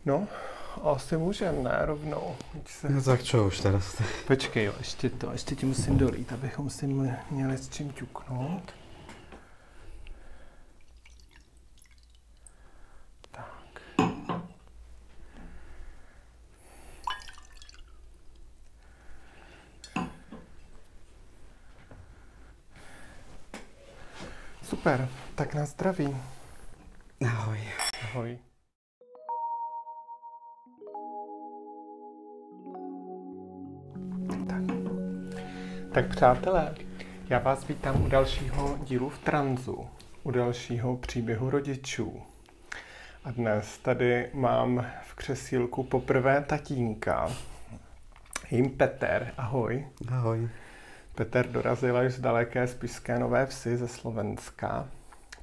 No, asi můžem, ne, rovnou. No tak čo už teraz? Počkej, jo, ještě ti musím dolít, abychom si měli s čím ťuknout. Tak. Super, tak na zdraví. Ahoj. Ahoj. Tak přátelé, já vás vítám u dalšího dílu v tranzu, u dalšího příběhu rodičů. A dnes tady mám v křesílku poprvé tatínka, jím Peter. Ahoj. Ahoj. Peter dorazil až z daleké Spišské Nové Vsi ze Slovenska.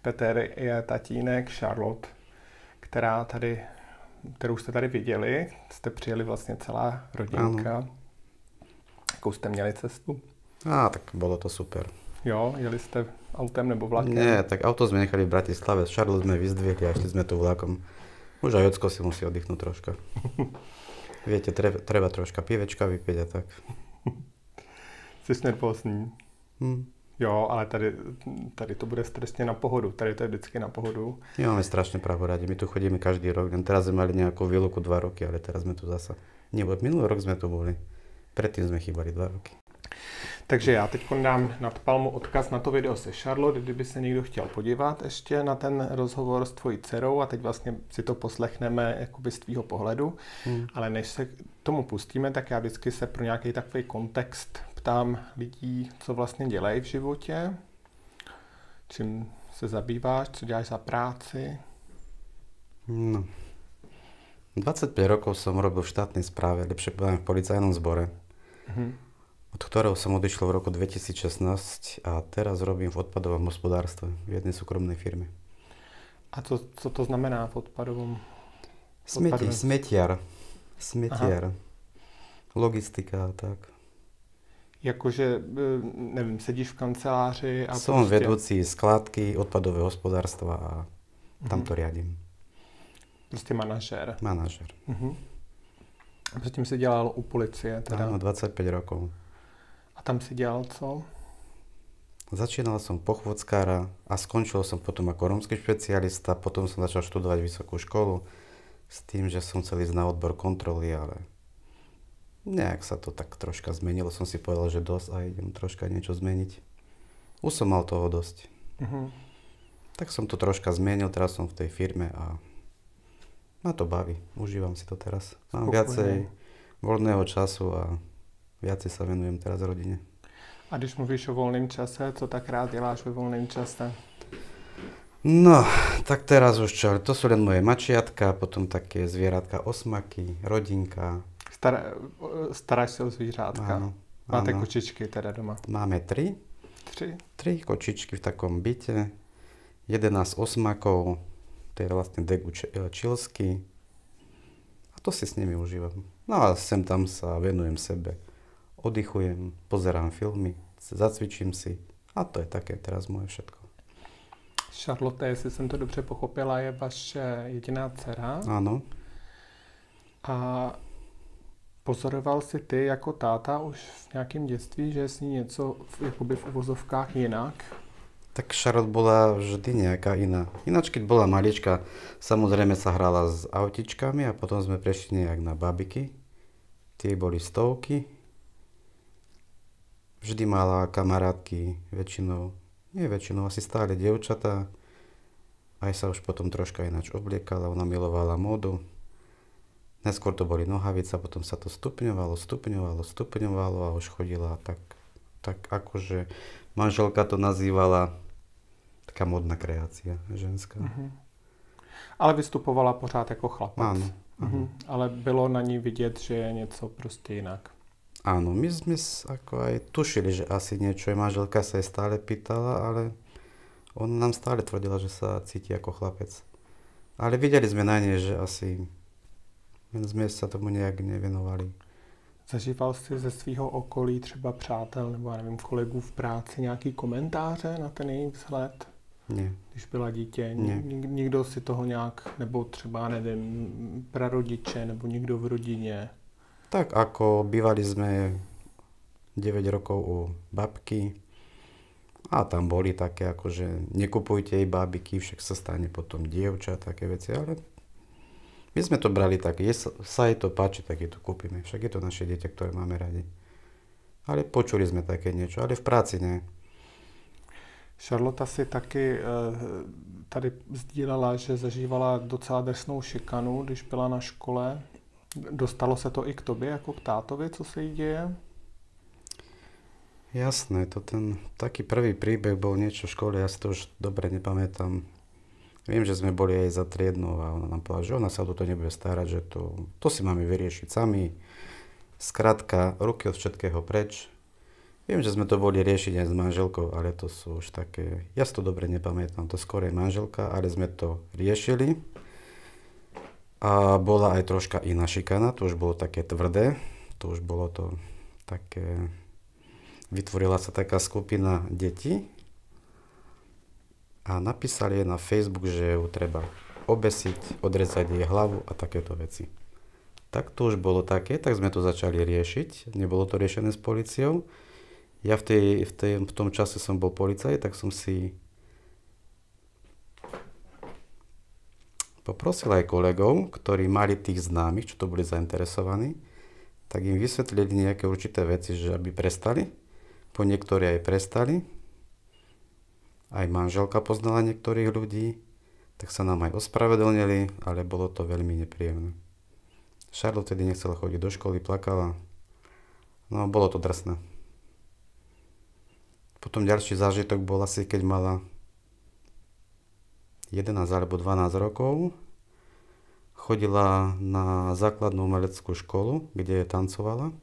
Peter je tatínek Charlotte, kterou jste tady viděli. Jste přijeli vlastně celá rodinka. Ano. Jakou jste měli cestu? Tak bolo to super. Jo, jeli jste autem nebo vlakem? Nie, tak auto sme nechali v Bratislave, z Charlotte sme vyzdvihli a šli sme tu vlakom. Už aj Jocko si musí oddychnúť troška. Viete, treba troška pivečka vypiť a tak. Jsi nervózní? Jo, ale tady to bude strašně na pohodu. Tady to je vždycky na pohodu. My máme strašne Prahu radi. My tu chodíme každý rok. Teraz sme mali nejakú výluku 2 roky, ale teraz sme tu zasa. Nie, minulý rok sme tu boli. Predtým sme chýbali 2 roky. Takže já teď dám nad palmu odkaz na to video se Charlotte, kdyby se někdo chtěl podívat ještě na ten rozhovor s tvojí dcerou a teď vlastně si to poslechneme jakoby z tvýho pohledu. Ale než se k tomu pustíme, tak já vždycky se pro nějaký takový kontext ptám lidí, co vlastně dělají v životě, čím se zabýváš, co děláš za práci. No. 25 rokov som robil v štátnej správe, lepšie povedané v policajnom zbore. Od ktorého som odišiel v roku 2016 a teraz robím v odpadovom hospodárstve v jednej súkromnej firme. A co to znamená v odpadovom? Smetiar. Logistika a tak. Jakože, nevím, sedíš v kanceláři a som vedúci skládky odpadového hospodárstva a tam to riadím. Prostě manažér. Manažér. A předtím jsi dělal u policie teda? Áno, 25 rokov. A tam si dělal co? Začínal som pochôdzkára a skončil som potom ako rómsky špecialista, potom som začal študovať vysokú školu s tým, že som chcel ísť na odbor kontroly, ale nejak sa to tak troška zmenilo. Som si povedal, že dosť a idem troška niečo zmeniť. Už som mal toho dosť. Tak som to troška zmenil, teraz som v tej firme a ma to baví. Užívam si to teraz. Mám viacej voľného času a viacej sa venujem teraz rodine. A když mluvíš o volném čase, co tak rád děláš ve volném čase? No, tak teraz už čo, to sú len moje mačiatka, potom také zvieratka, osmaky, rodinka. Staráš se o zvířátka? Áno. Máte kočičky teda doma? Máme 3. 3 kočičky v takom byte, 11 osmakov, to je vlastne degu čilsky. A to si s nimi užívam. No a sem tam sa venujem sebe. Oddychujem, pozerám filmy, zacvičím si a to je také teraz moje všetko. Charlotte, jestli jsem to dobře pochopila, je vaše jediná dcera. Áno. A pozoroval si ty jako táta už v nějakém dětství, že je s ní něco jakoby v uvozovkách jinak? Tak Charlotte bola vždy nejaká iná. Ináč, keď bola malička, samozrejme sa hrala s autičkami a potom sme prešli nejak na babiky. Tie boli stovky. Vždy mala kamarátky, väčšinou asi stále dievčatá. Aj sa už potom troška ináč obliekala, ona milovala módu. Neskôr to boli nohavice, potom sa to stupňovalo a už chodila tak akože manželka to nazývala taká modná kreácia ženská. Ale vystupovala pořád jako chlapec. Áno. Ale bylo na ní vidět, že je něco prostě jinak. Áno, my sme ako aj tušili, že asi niečo je. Manželka sa jej stále pýtala, ale ona nám stále tvrdila, že sa cíti ako chlapec. Ale videli sme na nej, že asi sme sa tomu nejak nevenovali. Zažíval jsi ze svého okolí třeba přátel nebo já nevím, kolegů v práci nějaký komentáře na ten její vzhled? Nie. Když byla dítě? Nie. Nikdo si toho nějak, nebo třeba, nevím, prarodiče, nebo nikdo v rodině? Tak ako bývali sme 9 rokov u babky a tam boli také akože nekupujte jej bábiky, však sa stane potom dievča, také veci, ale my sme to brali tak, sa jej to páči, tak je to kúpime, však je to naše dieťa, ktoré máme radi. Ale počuli sme také niečo, ale v práci ne. Charlotte si taky tady sdílela, že zažívala docela drsnou šikanu, když byla na škole. Dostalo se to i k tobě, jako k tátovi, co se jí děje? Jasné, to ten taký prvý príbeh bol niečo v škole, ja si to už dobre nepamätám. Viem, že sme boli aj za triednou a ona nám povedala, že ona sa o toto nebude starať, že to si máme vyriešiť sami. Skrátka, ruky od všetkého preč. Viem, že sme to boli riešiť aj s manželkou, ale to sú už také, ja si to dobre nepamätám, to skôr je manželka, ale sme to riešili. A bola aj troška iná šikana, to už bolo také tvrdé, to už bolo to také, vytvorila sa taká skupina detí a napísali jej na Facebook, že ju treba obesiť, odrezať jej hlavu a takéto veci. Tak to už bolo také, tak sme to začali riešiť, nebolo to riešené s políciou. Ja v tom čase som bol policajt, tak som si poprosil aj kolegov, ktorí mali tých známych, čo to boli zainteresovaní, tak im vysvetlili nejaké určité veci, že aby prestali. Po niektorí aj prestali. Aj manželka poznala niektorých ľudí, tak sa nám aj ospravedlnili, ale bolo to veľmi nepríjemné. Charlotte tedy nechcela chodiť do školy, plakala. No, bolo to drsné. Potom ďalší zážitok bol asi, keď mala 11 alebo 12 rokov. Chodila na základnú umeleckú školu, kde tancovala.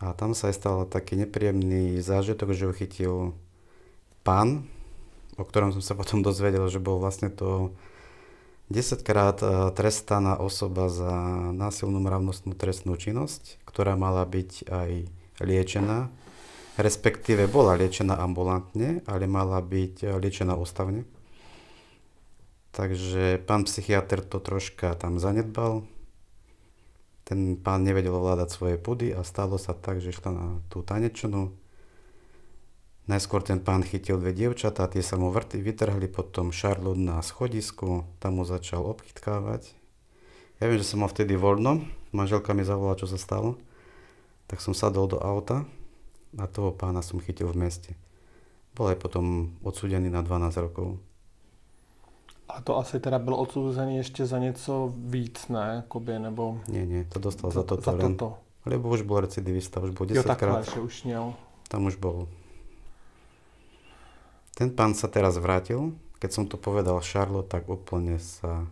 A tam sa aj stal taký nepríjemný zážitok, že ho chytil pán, o ktorom som sa potom dozvedel, že bol vlastne to 10-krát trestaná osoba za násilnú mravnostnú trestnú činnosť, ktorá mala byť aj liečená. Respektíve bola liečená ambulantne, ale mala byť liečená ústavne. Takže pán psychiatr to troška tam zanedbal. Ten pán nevedel ovládať svoje pudy a stalo sa tak, že šla na tú tanečnú. Najskôr ten pán chytil dve dievčatá, tie sa mu vytrhli, potom Charlotte na schodisku, tam mu začal obchytkávať. Ja viem, že som mal vtedy voľno, manželka mi zavolala, čo sa stalo. Tak som sadol do auta a toho pána som chytil v meste. Bol aj potom odsúdený na 12 rokov. A to asi teda byl odsouzený ještě za něco víc, ne? Jakoby, nebo... Nie, to dostal za toto len. Lebo už bol recidivista, už bol 10 krát. Jo, takhle, krát. že už měl. Tam už bol. Ten pán sa teraz vrátil. Keď som to povedal Charlotte, tak úplne sa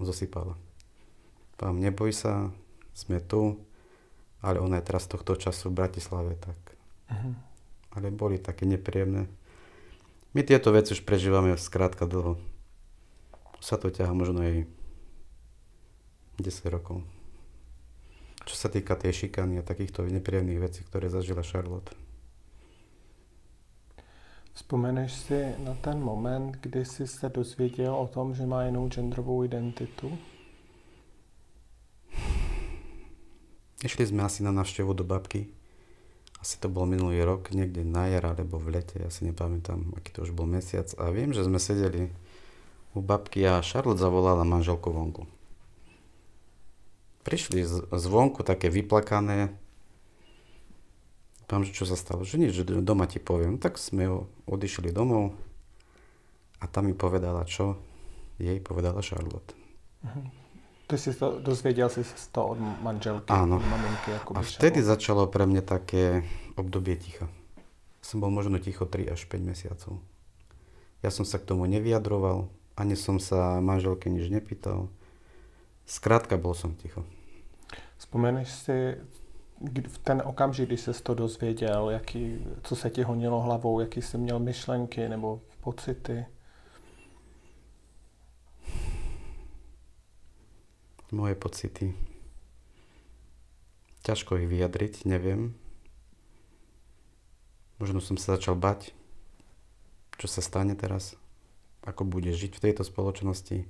zosypala. Pán, neboj sa, sme tu, ale ona je teraz tohto času v Bratislave, tak. Ale boli také nepríjemné. My tieto veci už prežívame skrátka dlho. Sa to ťaha možno aj 10 rokov. Čo sa týka tej šikany a takýchto nepríjemných vecí, ktoré zažila Charlotte. Vzpomeneš si na ten moment, kdy jsi se dozvěděl o tom, že má jinou genderovou identitu? Išli sme asi na návštevu do babky. Asi to bol minulý rok, niekde na jar alebo v lete, ja si nepamätám, aký to už bol mesiac. A viem, že sme sedeli u babky a Charlotte zavolala manželku vonku. Prišli zvonku také vyplakané. Pán, že čo sa stalo? Že nič, že doma ti poviem. Tak sme odišli domov a tam mi povedala, čo jej povedala Charlotte. Ty si to dozvedel si to od manželky, áno. Od maminky. A vtedy začalo pre mňa také obdobie ticha. Som bol možno ticho 3 až 5 mesiacov. Ja som sa k tomu nevyjadroval, ani som sa manželke nič nepýtal. Skrátka bol som ticho. Vzpomeneš si v ten okamžik, když ses to dozvěděl, co se ti honilo hlavou, jaký jsi měl myšlenky nebo pocity? Moje pocity. Ťažko ich vyjadriť, neviem. Možno som sa začal bať. čo sa stane teraz, ako bude žiť v tejto spoločnosti.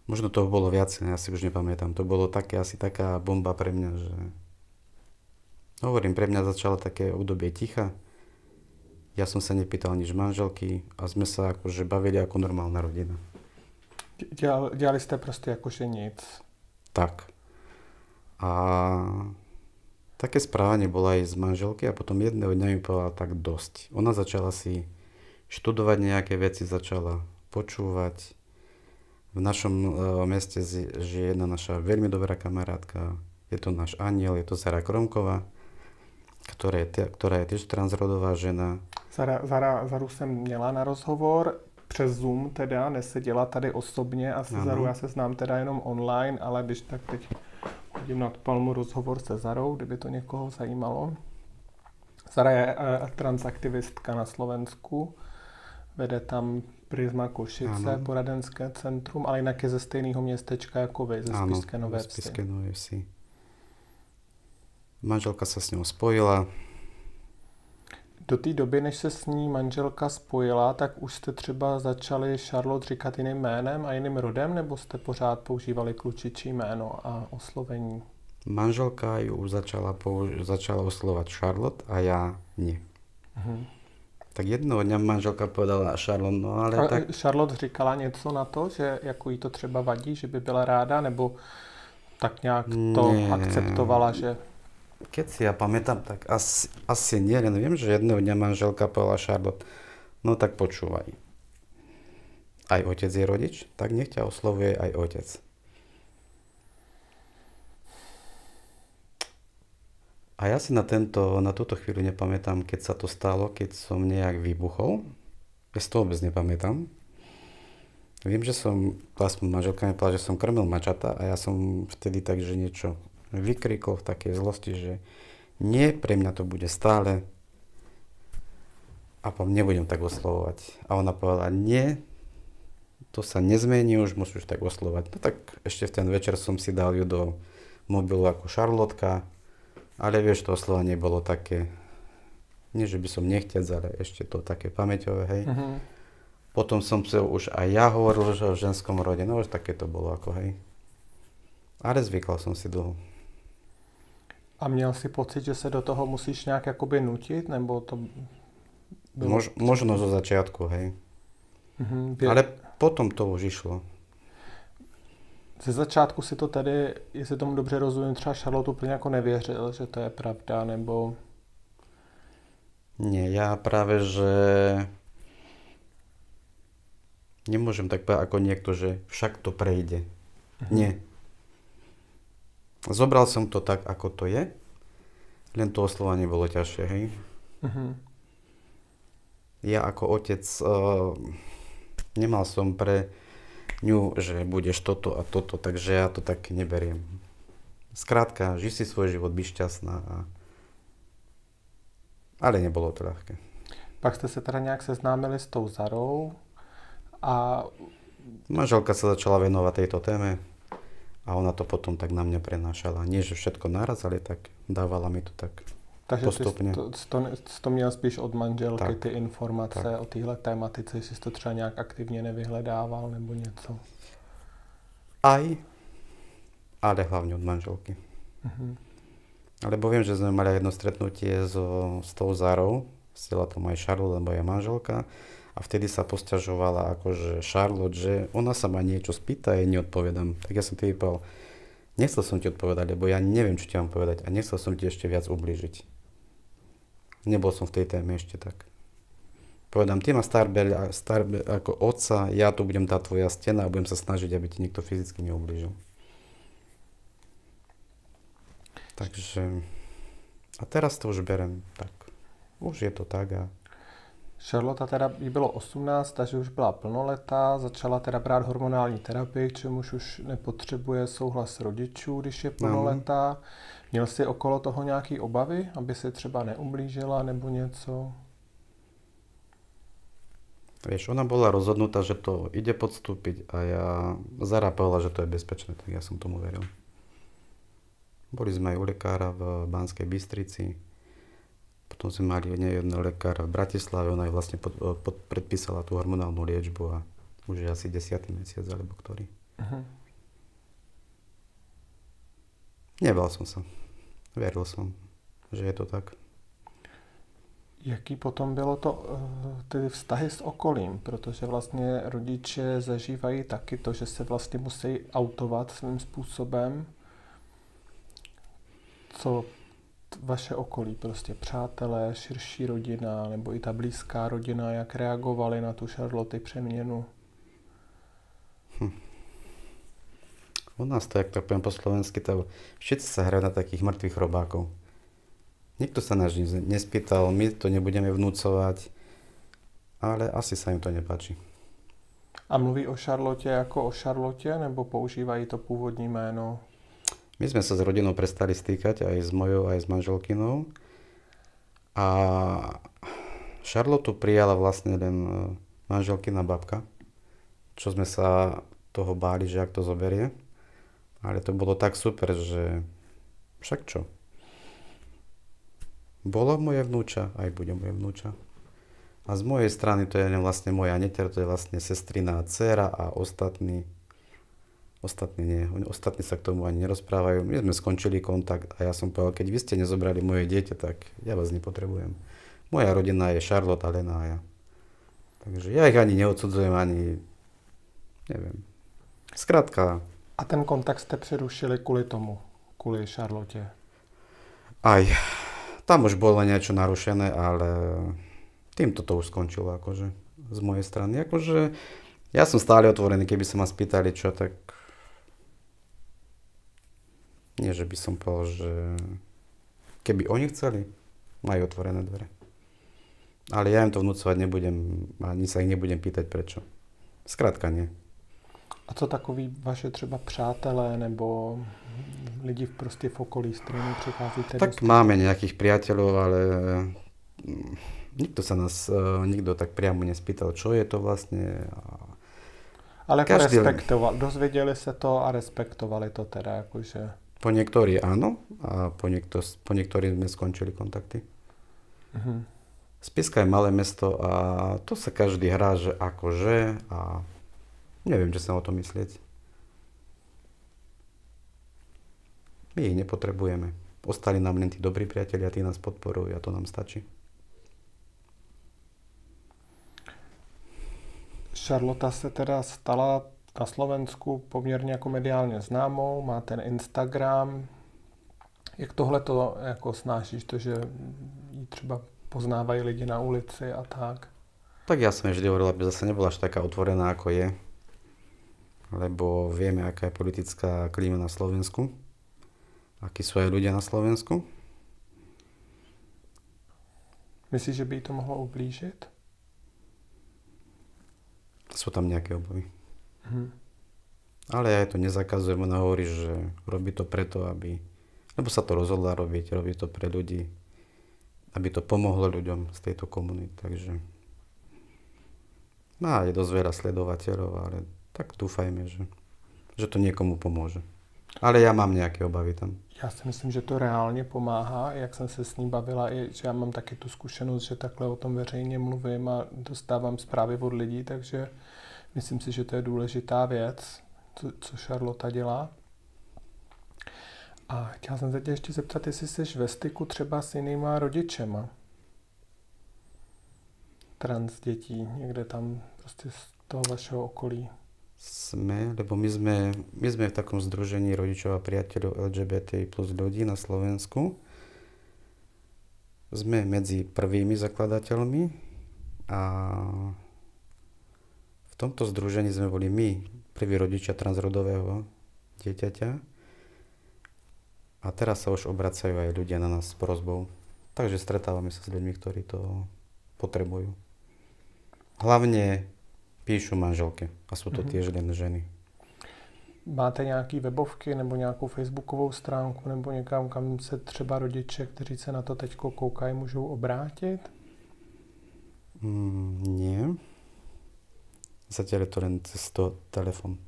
Možno toho bolo viacej, ja si už nepamätám. To bolo asi taká bomba pre mňa, že... Hovorím, pre mňa začalo také obdobie ticha. Ja som sa nepýtal nič manželky a sme sa akože bavili ako normálna rodina. Dělali jste prostě jakože nic. Tak. A také správanie bolo aj z manželky a potom jedného dňa mi povedala tak dosť. Ona začala si študovať nejaké veci, začala počúvať. V našom meste žije jedna naša veľmi dobrá kamarátka. Je to náš aniel, je to Zara Kromková, ktorá je tiež transrodová žena. Zaru jsem měla na rozhovor přes Zoom teda, neseděla tady osobně a se Zaru já se znám teda jenom online, ale když tak teď hodím nad palmu rozhovor se Zarou, kdyby to někoho zajímalo. Zara je transaktivistka na Slovensku, vede tam Prisma Košice, poradenské centrum, ale jinak je ze stejného městečka jako vy, ze Spišské Nové Vsi. Spišské Nové Vsi. Manželka sa s ňou spojila. Do té doby, než se s ní manželka spojila, tak už jste třeba začali Charlotte říkat jiným jménem a jiným rodem, nebo jste pořád používali klučičí jméno a oslovení? Manželka ju už začala oslovať Charlotte a ja nie. Tak jednoho dňa manželka povedala Charlotte, no ale a tak... Charlotte říkala něco na to, že jako jí to třeba vadí, že by byla ráda, nebo tak nějak to akceptovala, že... Keď si ja pamätám, tak asi nie, len viem, že jedného dňa manželka povedala Charlotte, no tak počúvaj. Aj otec je rodič, tak nech ťa oslovuje aj otec. A ja si na túto chvíľu nepamätám, keď sa to stalo, keď som nejak vybuchol. Ja si to vôbec nepamätám. Viem, že manželka mi povedala, že som krmil mačata a ja som vtedy takže niečo vykrikol v takej zlosti, že nie, pre mňa to bude stále a nebudem tak oslovovať. A ona povedala, nie, to sa nezmení, už musíš tak oslovať. No tak ešte v ten večer som si dal ju do mobilu ako Charlotka, ale vieš, to oslovanie bolo také, nie že by som nechťec, ale ešte to také pamäťové, hej. Potom som si už aj ja hovoril, že v ženskom rode, no už také to bolo ako, hej. Ale zvykal som si dlho. A měl si pocit, že se do toho musíš nějak jakoby nutit, nebo to bylo... Možno zo začiatku, hej. Ale potom to už išlo. Ze začátku si to tedy, jestli tomu dobře rozumím, třeba Charlotte úplně jako nevěřil, že to je pravda, nebo... Nie, ja práve, že nemôžem tak povedať ako niekto, že však to prejde. Nie. Zobral som to tak, ako to je, len to oslovanie bolo ťažšie, hej. Ja ako otec nemal som pre ňu, že budeš toto a toto, takže ja to tak neberiem. Skrátka, ži si svoj život, byť šťastná. Ale nebolo to ľahké. Pak ste sa teda nejak seznámili s tou Zarou a... Manželka sa začala venovať tejto téme. A ona to potom tak na mňa prenášala. Nie, že všetko naraz, ale tak dávala mi to tak postupne. Takže ty to měl spíš od manželky, tak, ty informace tak. O téhle tématice, jestli jsi to třeba nějak aktivně nevyhledával nebo něco? Aj, ale hlavne od manželky. Lebo viem, že sme mali jedno stretnutie s tou Zarou, stela tam aj Charlotte, lebo je manželka. A vtedy sa posťažovala akože Charlotte, že ona sa ma niečo spýta a jej neodpovedám. Tak ja som tedy povedal, nechcel som ti odpovedať, lebo ja neviem, čo ti mám povedať a nechcel som ti ešte viac ublížiť. Nebol som v tej téme ešte tak. Povedám, ty ma starbe ako otca, ja tu budem tá tvoja stena a budem sa snažiť, aby ti nikto fyzicky neublížil. Takže... A teraz to už berem tak. Už je to tak a... Charlotte teda jí bylo 18, takže už byla plnoletá, začala teda brát hormonální terapii, k čemuž už nepotřebuje souhlas rodičů, když je plnoletá. Měl jsi okolo toho nějaký obavy, aby si třeba neublížila nebo něco? Vieš, ona bola rozhodnutá, že to ide podstúpiť a Zara povedala, že to je bezpečné, tak ja som tomu veril. Boli sme aj u lekára v Banskej Bystrici. Potom sme mali nejedného lekára v Bratislave, ona jej vlastne predpísala tú hormonálnu liečbu a už je asi 10. mesiac, alebo ktorý. Nebal som sa. Veril som, že je to tak. Jaký potom bylo to, ty vztahy s okolím? Protože vlastně rodiče zažívají taky to, že se vlastně musí autovat svým způsobem. Co vaše okolí, prostě přátelé, širší rodina, nebo i ta blízká rodina, jak reagovali na tu Charlotte přeměnu? U nás to, jak to poviem po slovensky, to všetci sa hrajú na takých mŕtvych robákov. Nikto sa nás nespýtal, my to nebudeme vnúcovať, ale asi sa im to nepáči. A mluví o Charlotte jako o Charlotte, nebo používají to původní jméno? My sme sa s rodinou prestali stýkať, aj s mojou, aj s manželkynou. A Charlotte prijala vlastne len manželkina babka, čo sme sa toho báli, že ak to zoberie. Ale to bolo tak super, že však čo? Bolo moje vnúča, aj bude moje vnúča. A z mojej strany to je vlastne moja neter, to je vlastne sestriná dcéra a ostatní nie. Ostatní sa k tomu ani nerozprávajú. My sme skončili kontakt a ja som povedal, keď vy ste nezobrali moje dieťa, tak ja vás nepotrebujem. Moja rodina je Charlotte, Lena a ja. Takže ja ich ani neodsudzujem, ani neviem. Skrátka. A ten kontakt jste přerušili kvůli tomu, kvůli Charlotte? Aj. Tam už bolo niečo narušené, ale týmto to už skončilo akože z mojej strany. Akože ja som stále otvorený, keby sa ma spýtali čo, tak nie, že by som povedal, že keby oni chceli, majú otvorené dvere. Ale ja im to vnúcovať nebudem, ani sa ich nebudem pýtať prečo. Skrátka nie. A co takový vaše třeba přátelé nebo lidi prostě v okolí, s kterými přicházíte? Tak máme nejakých priateľov, ale nikto tak priamo nespýtal, čo je to vlastne. Ale každý respektovali, dozvěděli se to a respektovali to teda, jakože... Po niektorí áno a po niektorí sme skončili kontakty. Spišská je malé mesto a to sa každý hrá, že akože a neviem, čo sa o tom myslieť. My ich nepotrebujeme. Ostali nám len tí dobrí priatelia, tí nás podporujú a to nám stačí. Charlotte se teda stala na Slovensku poměrně jako mediálně známou, má ten Instagram. Jak tohle to jako snášíš, to, že ji třeba poznávají lidi na ulici a tak? Tak ja som vždy hovoril, aby zase nebola až taká otvorená, ako je. Lebo vieme, aká je politická klíma na Slovensku. Akí sú aj ľudia na Slovensku. Myslíš, že by jí to mohlo ublížit? Sú tam nejaké obavy. Ale ja to nezakazujem. Ona hovorí, že robí to preto, lebo sa to rozhodla robiť, robí to pre ľudí, aby to pomohlo ľuďom z tejto komunity. Takže má je dosť veľa sledovateľov, ale tak dúfajme, že to niekomu pomôže. Ale ja mám nejaké obavy tam. Já si myslím, že to reálně pomáhá, jak jsem se s ní bavila, i že já mám taky tu zkušenost, že takhle o tom veřejně mluvím a dostávám zprávy od lidí, takže myslím si, že to je důležitá věc, co Charlotte dělá. A chtěla jsem se tě ještě zeptat, jestli jsi ve styku třeba s jinýma rodičema trans dětí, někde tam prostě z toho vašeho okolí. Sme, lebo my sme v takom združení rodičov a priateľov LGBT plus ľudí na Slovensku. Sme medzi prvými zakladateľmi a v tomto združení sme boli my, prví rodičia transrodového dieťaťa. A teraz sa už obracajú aj ľudia na nás s prosbou. Takže stretávame sa s ľuďmi, ktorí to potrebujú. Hlavne píšu manželky a sú to tiež len ženy. Máte nějaký webovky nebo nějakou facebookovou stránku nebo někam, kam se třeba rodiče, kteří se na to teďko koukají, můžou obrátit? Nie. Zatiaľ je to len cez telefon.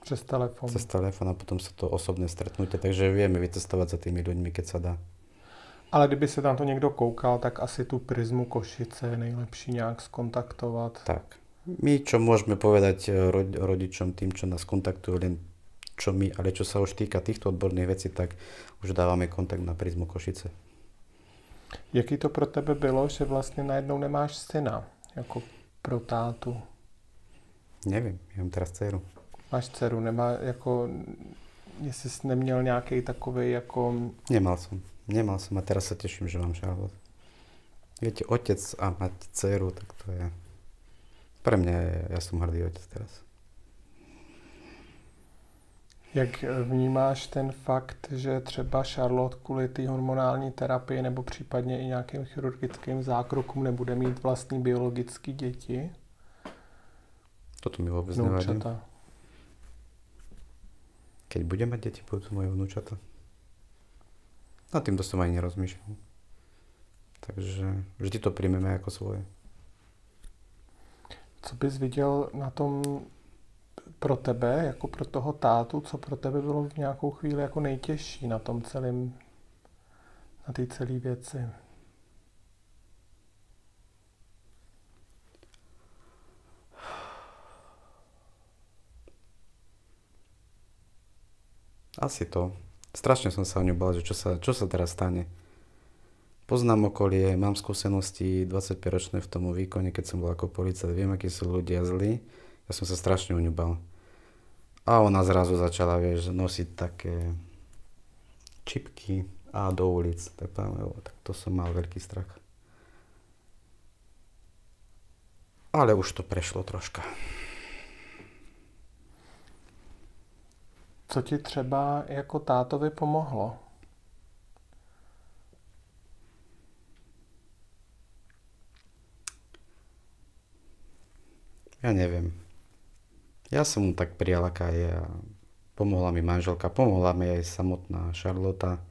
Přes telefon. Cez telefon a potom sa to osobné stretnutie, takže vieme vycestovať za tými ľuďmi, keď sa dá. Ale kdyby se tam to někdo koukal, tak asi tu Prizmu Košice je nejlepší nějak skontaktovat. Tak. My, čo môžeme povedať rodičom, tým, čo nás kontaktujú, len čo my, ale čo sa už týka týchto odborných vecí, tak už dávame kontakt na Prizmu Košice. Jaký to pro tebe bylo, že vlastně najednou nemáš syna, jako pro tátu? Neviem, ja mám teraz dceru. Máš dceru, jestli jsi neměl nějaký takovej jako... Nemal som a teraz sa teším, že mám Charlotte. Viete, otec a mať dceru, tak to je... Pre mňa ja som hrdý otec teraz. Jak vnímáš ten fakt, že třeba Charlotte kvůli té hormonální terapii nebo případně i nějakým chirurgickým zákrokům nebude mít vlastní biologické děti? Toto mi vôbec nevadí. Keď budem mať deti, budú to moje vnúčata. Nad týmto som aj nerozmýšľal. Takže vždy to príjmeme ako svoje. Co bys viděl na tom pro tebe, jako pro toho tátu, co pro tebe bylo v nějakou chvíli jako nejtěžší na tom celém, na té celé věci? Asi to. Strašne som sa o ňu bál, že čo sa teraz stane. Poznám okolie, mám skúsenosti 25-ročné v tom výkone, keď som bol ako policajt, viem, akí sú ľudia zlí. Ja som sa strašne o ňu bál. A ona zrazu začala, nosiť také čipky a do ulic. Tak to som mal veľký strach. Ale už to prešlo troška. Co ti třeba jako tátovi pomohlo? Ja neviem. Ja som mu tak prijal, aká je a pomohla mi manželka, pomohla mi aj samotná Charlotta.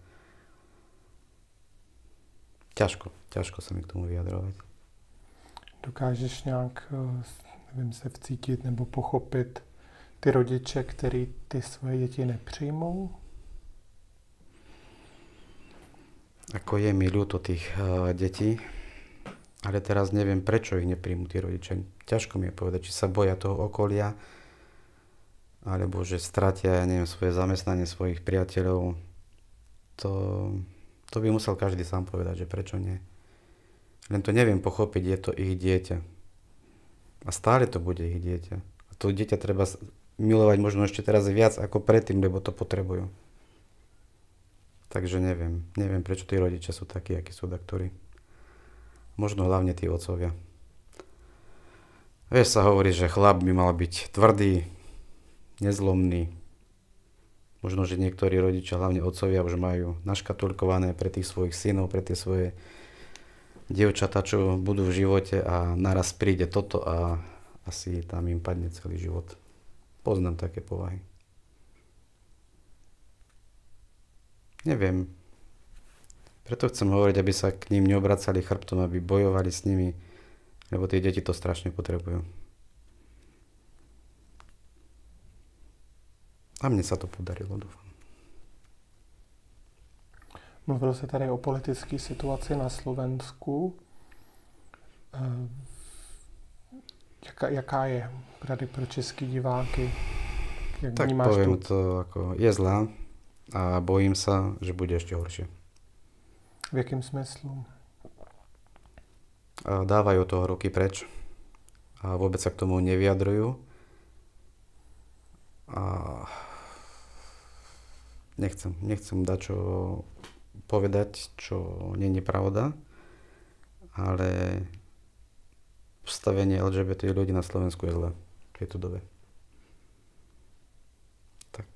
Ťažko sa mi k tomu vyjadrovať. Dokážeš nějak, nevím, se vcítit nebo pochopit ty rodiče, který ty svoje děti nepřijmou? Ako je mi ľúto tých detí, ale teraz neviem, prečo ich nepríjmú tí rodičia. Ťažko mi je povedať, či sa boja toho okolia, alebo že stratia, ja neviem, svoje zamestnanie, svojich priateľov. To by musel každý sám povedať, že prečo nie. Len to neviem pochopiť, je to ich dieťa. A stále to bude ich dieťa. A to dieťa treba milovať možno ešte teraz viac ako predtým, lebo to potrebujú. Takže neviem, prečo tí rodičia sú takí, akí sú daktori. Možno hlavne tí otcovia. Vieš, sa hovorí, že chlap by mal byť tvrdý, nezlomný. Možno, že niektorí rodičia, hlavne otcovia, už majú naškatulkované pre tých svojich synov, pre tie svoje dievčatá, čo budú v živote a naraz príde toto a asi tam im padne celý život. Poznám také povahy. Neviem. Preto chcem hovoriť, aby sa k ním neobracali chrbtom, aby bojovali s nimi, lebo tie deti to strašne potrebujú. A mne sa to podarilo, dúfam. Mluvil se tady o politické situaci na Slovensku. Jaká je rady pro český diváky? Jak tak poviem to, ako je zlá a bojím sa, že bude ešte horšie. V jakém smyslu? Dávajú toho ruky preč a vôbec sa k tomu nevyjadrujú. A nechcem dať čo povedať, čo nie je pravda, ale postavenie LGBT ľudí na Slovensku je zlé v tejto dobe. Tak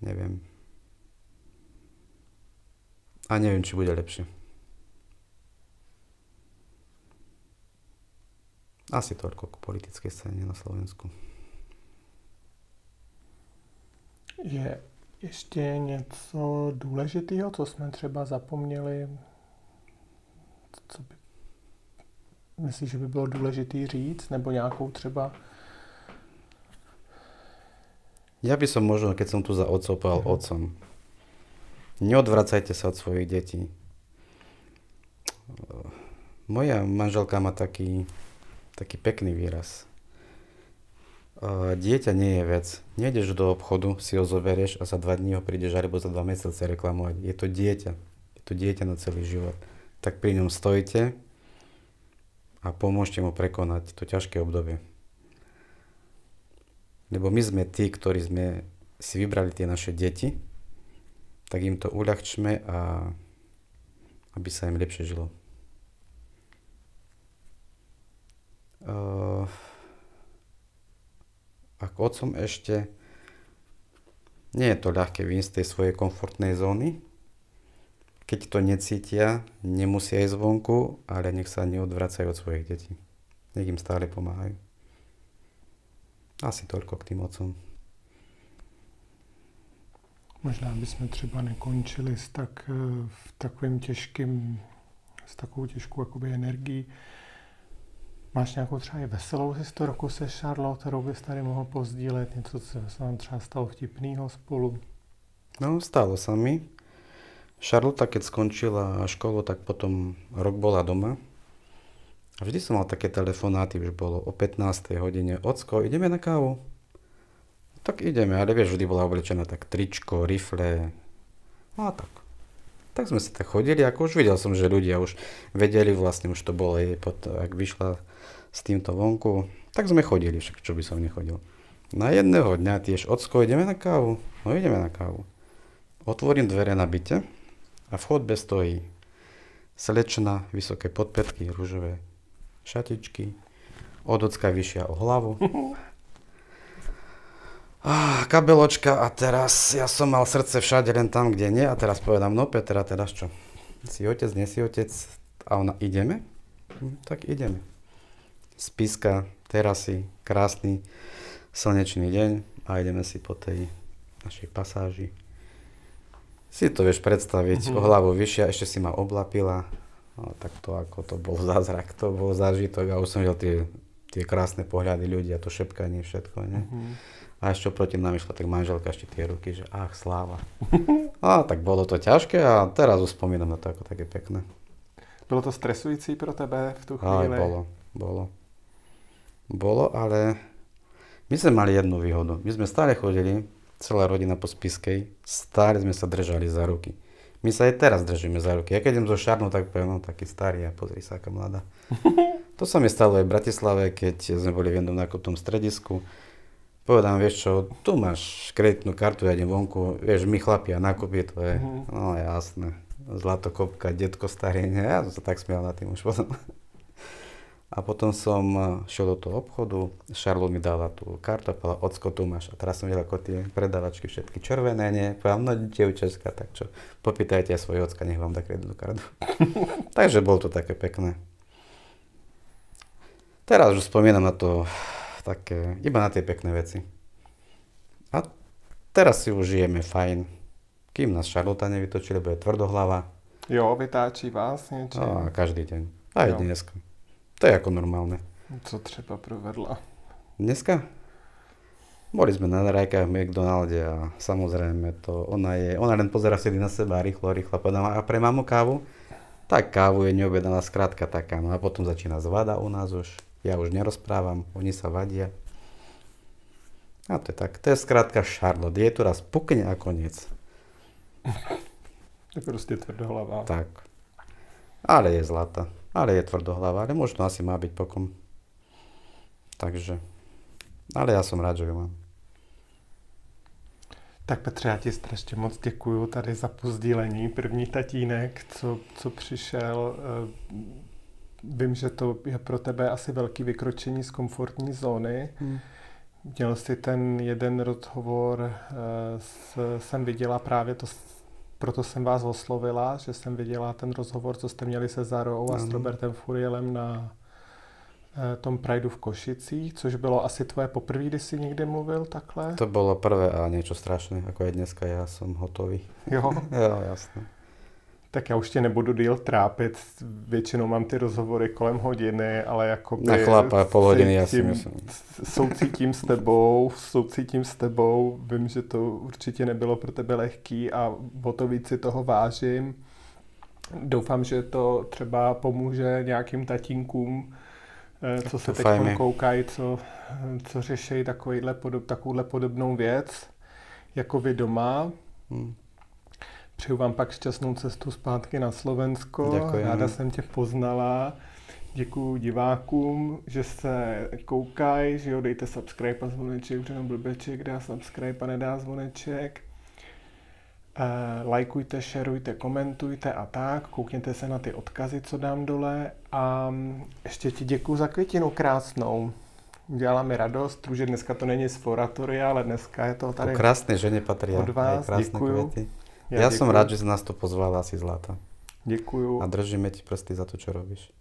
neviem. A neviem, či bude lepšie. Asi toľko k politickej scéne na Slovensku. Je ještě něco důležitého, co jsme třeba zapomněli? Co by... Myslíš, že by bylo důležitý říct? Nebo nějakou třeba... Ja by som možno, keď som tu za otcov, povedal otcom. Neodvracajte sa od svojich detí. Moja manželka má taký pekný výraz. Dieťa nie je vec. Nejdeš do obchodu, si ho zoberieš a za 2 dní ho prídeš alebo za 2 mesiace reklamovať. Je to dieťa. Je to dieťa na celý život. Tak pri ňom stojte a pomôžte mu prekonať to ťažké obdobie. Lebo my sme tí, ktorí sme si vybrali tie naše deti, tak im to uľahčme a aby sa im lepšie žilo. Ako otcom ešte nie je to ľahké vyjsť z tej svojej komfortnej zóny. Keď to necítia, nemusia ísť vonku, ale nech sa neodvracajú od svojich detí. Nech im stále pomáhajú. Asi toľko k tým otcom. Možná bychom třeba nekončili s takovou těžkou jakoby energií. Máš nějakou třeba i veselou historku se Charlotte, kterou bys tady mohl pozdílet? Něco, co se vám třeba stalo vtipného spolu? No, stalo sa mi. Charlotte, keď skončila školu, tak potom rok bola doma. A vždy som mal také telefonáty, už bolo o 15. hodine. Ocko, ideme na kávu? Tak ideme, ale vieš, vždy bola oblečená tak tričko, rifle. No a tak. Tak sme si tak chodili, ako už videl som, že ľudia už vedeli, vlastne už to bolo jej, ak vyšla s týmto vonku, tak sme chodili, však čo by som nechodil. Na jedného dňa tiež, Ocko, ideme na kávu? No ideme na kávu. Otvorím dvere na byte a v chodbe stojí slečna, vysoké podpätky, ružové šatičky, od ocka vyššia o hlavu. Kabeločka a teraz ja som mal srdce všade, len tam, kde nie. A teraz povedám, no Petra, teraz čo? Si otec, nie si otec? A ona, ideme? Tak ideme. Spiska, terasy, krásny slnečný deň a ideme si po tej našej pasáži. Si to vieš predstaviť, o hlavu vyššia, ešte si ma oblapila. No, tak to ako to bol zázrak, to bol zážitok a už som videl tie krásne pohľady ľudí a to šepkanie, všetko, ne? A ešte proti nám išla tak manželka ešte tie ruky, že sláva. A tak bolo to ťažké a teraz už spomínam na to ako také pekné. Bylo to stresující pro tebe v tu chvíli? Bolo, ale my sme mali jednu výhodu. My sme stále chodili, celá rodina po Spiskej, stále sme sa držali za ruky. My sa aj teraz držíme za ruky. Ja keď idem zo Charlotte, tak poviem, no taký starý a pozri sa, aká mladá. To sa mi stalo aj v Bratislave, keď sme boli v jednom nákupnom stredisku. Povedám, vieš čo, tu máš kreditnú kartu, ja idem vonku, vieš, my chlapi a nákupy, to je, no jasné, zlatokopka, detko starý, nie? Ja som sa tak smial nad tým už potom. A potom som šiel do toho obchodu, Charlotte mi dala tú kartu a povedala, Ocko, tu máš. A teraz som videl ako tie predavačky všetky červené, nie? Povedal, no dievčatka, tak čo, popýtajte aj svojho ocka, nech vám dá kreditnú kartu. Takže bolo to také pekné. Teraz už spomínam na to, také, iba na tie pekné veci. A teraz si už žijeme fajn. Kým nás Charlotte nevytočí, lebo je tvrdohlava. Jo, vytáčí vás niečo? A každý deň. Aj dneska. To je ako normálne. Co třeba provedla? Dneska? Boli sme na rajkách v McDonalde a samozrejme to, ona len pozerá vtedy na seba rýchlo povedala, a pre mamu kávu? Tak kávu je neobjednaná skrátka taká, no a potom začína zvada u nás už. Ja už nerozprávam, oni sa vadia. A to je tak, to je skrátka Charlotte, je tu raz pukne a koniec. Je proste tvrdohlava. Tak. Ale je zlata, ale je tvrdohlava, ale možno asi má byť pokom. Takže, ale já jsem rád, že ju mám. Tak Petře, já ti strašně moc děkuju tady za pozdílení. První tatínek, co přišel. Vím, že to je pro tebe asi velký vykročení z komfortní zóny. Měl jsi ten jeden rozhovor, jsem viděla právě to, proto jsem vás oslovila, že jsem viděla ten rozhovor, co jste měli se Zarou a s Robertem Furielem na tom Prideu v Košicích, což bylo asi tvoje poprvé, kdy si někdy mluvil takhle? To bylo prvé a něco strašné, jako je dneska, já jsem hotový. Jo? Jo, jasné. Tak já už tě nebudu díl trápit, většinou mám ty rozhovory kolem hodiny, ale jako na chlapa pol hodiny, já si myslím. Soucítím s tebou, vím, že to určitě nebylo pro tebe lehký a o to víc si toho vážím. Doufám, že to třeba pomůže nějakým tatínkům, co se teď koukají, co řeší takovouhle podobnou věc, jako vy doma. Přeju vám pak šťastnou cestu zpátky na Slovensko. Děkuji. Ráda jsem tě poznala. Děkuju divákům, že se koukají, že jo, dejte subscribe a zvoneček, protože blbeček dá subscribe a nedá zvoneček. Lajkujte, šerujte, komentujte a tak. Koukněte se na ty odkazy, co dám dole. A ještě ti děkuju za květinu krásnou. Udělala mi radost, že dneska to není z Foratoria, ale dneska je to tady to krásné žene patrí od vás. Krásné Děkuju. Květy. Ja som rád, že si nás to pozvala, asi Zlata. Děkuju. A držíme ti prsty za to, čo robíš.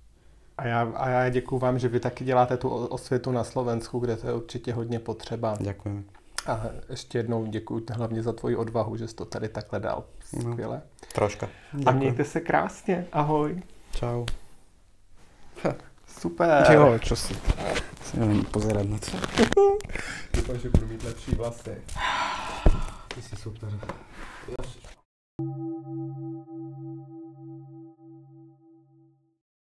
A já děkuju vám, že vy taky děláte tu osvětu na Slovensku, kde to je určitě hodně potřeba. Ďakujem. A ještě jednou děkuju hlavně za tvoji odvahu, že jsi to tady takhle dal. Skvěle. Troška. A mějte se krásně. Ahoj. Čau. Super. Jo, čo si neviem pozerať na to. Doufám, že budu mít lepší vlasy. Ty si super.